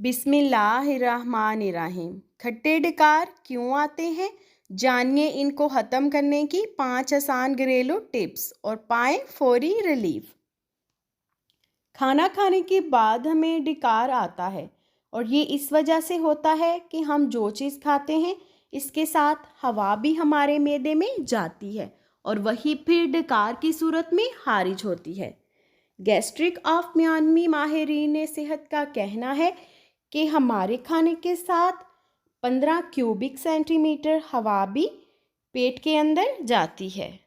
बिस्मिल्लाहिर्रहमानिर्रहीम। खट्टे डकार क्यों आते हैं, जानिए इनको ख़त्म करने की 5 आसान घरेलू टिप्स और पाएं फौरी रिलीफ। खाना खाने के बाद हमें डकार आता है और ये इस वजह से होता है कि हम जो चीज़ खाते हैं इसके साथ हवा भी हमारे मैदे में जाती है और वही फिर डकार की सूरत में खारिज होती है। गैस्ट्रिक ऑफ म्यांमी माहिरीन सेहत का कहना है कि हमारे खाने के साथ 15 क्यूबिक सेंटीमीटर हवा भी पेट के अंदर जाती है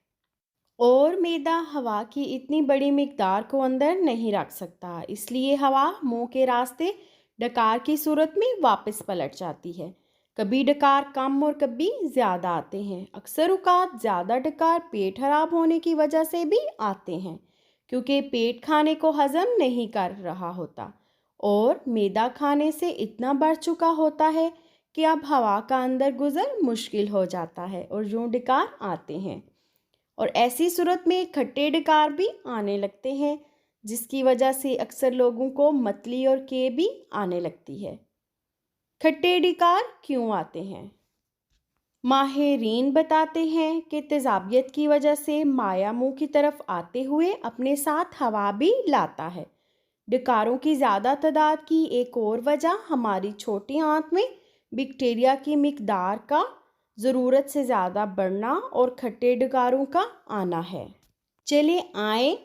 और मैदा हवा की इतनी बड़ी मिकदार को अंदर नहीं रख सकता, इसलिए हवा मुंह के रास्ते डकार की सूरत में वापस पलट जाती है। कभी डकार कम और कभी ज़्यादा आते हैं। अक्सर औक़ात ज़्यादा डकार पेट खराब होने की वजह से भी आते हैं, क्योंकि पेट खाने को हज़म नहीं कर रहा होता और मैदा खाने से इतना बढ़ चुका होता है कि अब हवा का अंदर गुजर मुश्किल हो जाता है और यूं डकार आते हैं। और ऐसी सूरत में खट्टे डकार भी आने लगते हैं, जिसकी वजह से अक्सर लोगों को मतली और के भी आने लगती है। खट्टे डकार क्यों आते हैं? माहिरीन बताते हैं कि तेज़ाबियत की वजह से माया मुंह की तरफ आते हुए अपने साथ हवा भी लाता है। डकारों की ज़्यादा तादाद की एक और वजह हमारी छोटी आंत में बैक्टीरिया की मिकदार का ज़रूरत से ज़्यादा बढ़ना और खट्टे डकारों का आना है। चले आए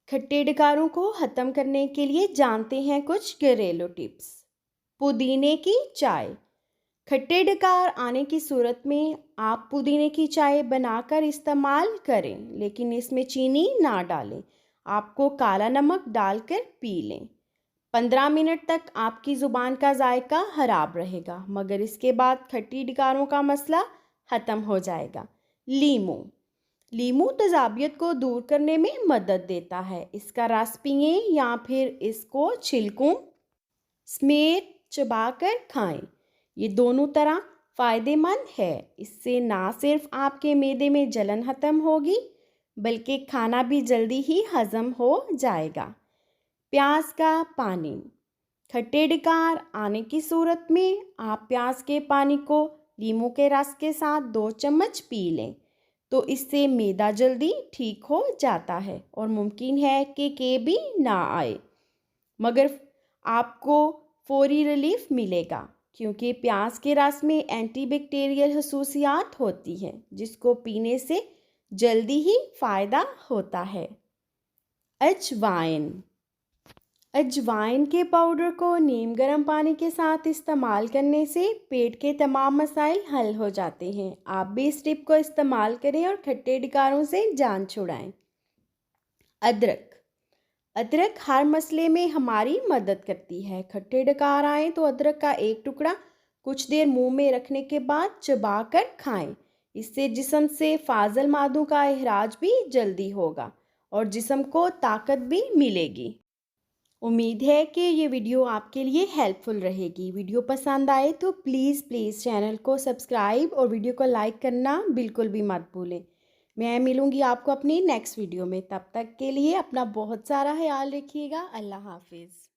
खट्टे डकारों को ख़त्म करने के लिए जानते हैं कुछ घरेलू टिप्स। पुदीने की चाय। खट्टे डकार आने की सूरत में आप पुदीने की चाय बनाकर इस्तेमाल करें, लेकिन इसमें चीनी ना डालें। आपको काला नमक डालकर पी लें। 15 मिनट तक आपकी ज़ुबान का जायका खराब रहेगा, मगर इसके बाद खट्टी डकारों का मसला ख़त्म हो जाएगा। लीमू तेज़ाबियत को दूर करने में मदद देता है। इसका रस पिएं या फिर इसको छिलकों समेत चबाकर खाएं। ये दोनों तरह फ़ायदेमंद है। इससे ना सिर्फ आपके मैदे में जलन ख़त्म होगी, बल्कि खाना भी जल्दी ही हज़म हो जाएगा। प्याज का पानी। खट्टे डकार आने की सूरत में आप प्याज के पानी को लीमू के रस के साथ 2 चम्मच पी लें, तो इससे मैदा जल्दी ठीक हो जाता है और मुमकिन है कि भी ना आए, मगर आपको फौरी रिलीफ मिलेगा, क्योंकि प्याज के रस में एंटीबैक्टीरियल खसूसियात होती हैं, जिसको पीने से जल्दी ही फ़ायदा होता है। अजवाइन के पाउडर को नीम गर्म पानी के साथ इस्तेमाल करने से पेट के तमाम मसाइल हल हो जाते हैं। आप भी इस टिप को इस्तेमाल करें और खट्टे डकारों से जान छुड़ाएं। अदरक हर मसले में हमारी मदद करती है। खट्टे डकार आए तो अदरक का एक टुकड़ा कुछ देर मुंह में रखने के बाद चबा कर खाएं। इससे जिस्म से फाजल मादों का इखराज भी जल्दी होगा और जिस्म को ताकत भी मिलेगी। उम्मीद है कि ये वीडियो आपके लिए हेल्पफुल रहेगी। वीडियो पसंद आए तो प्लीज़ चैनल को सब्सक्राइब और वीडियो को लाइक करना बिल्कुल भी मत भूलें। मैं मिलूँगी आपको अपनी नेक्स्ट वीडियो में। तब तक के लिए अपना बहुत सारा ख्याल रखिएगा। अल्लाह हाफिज़।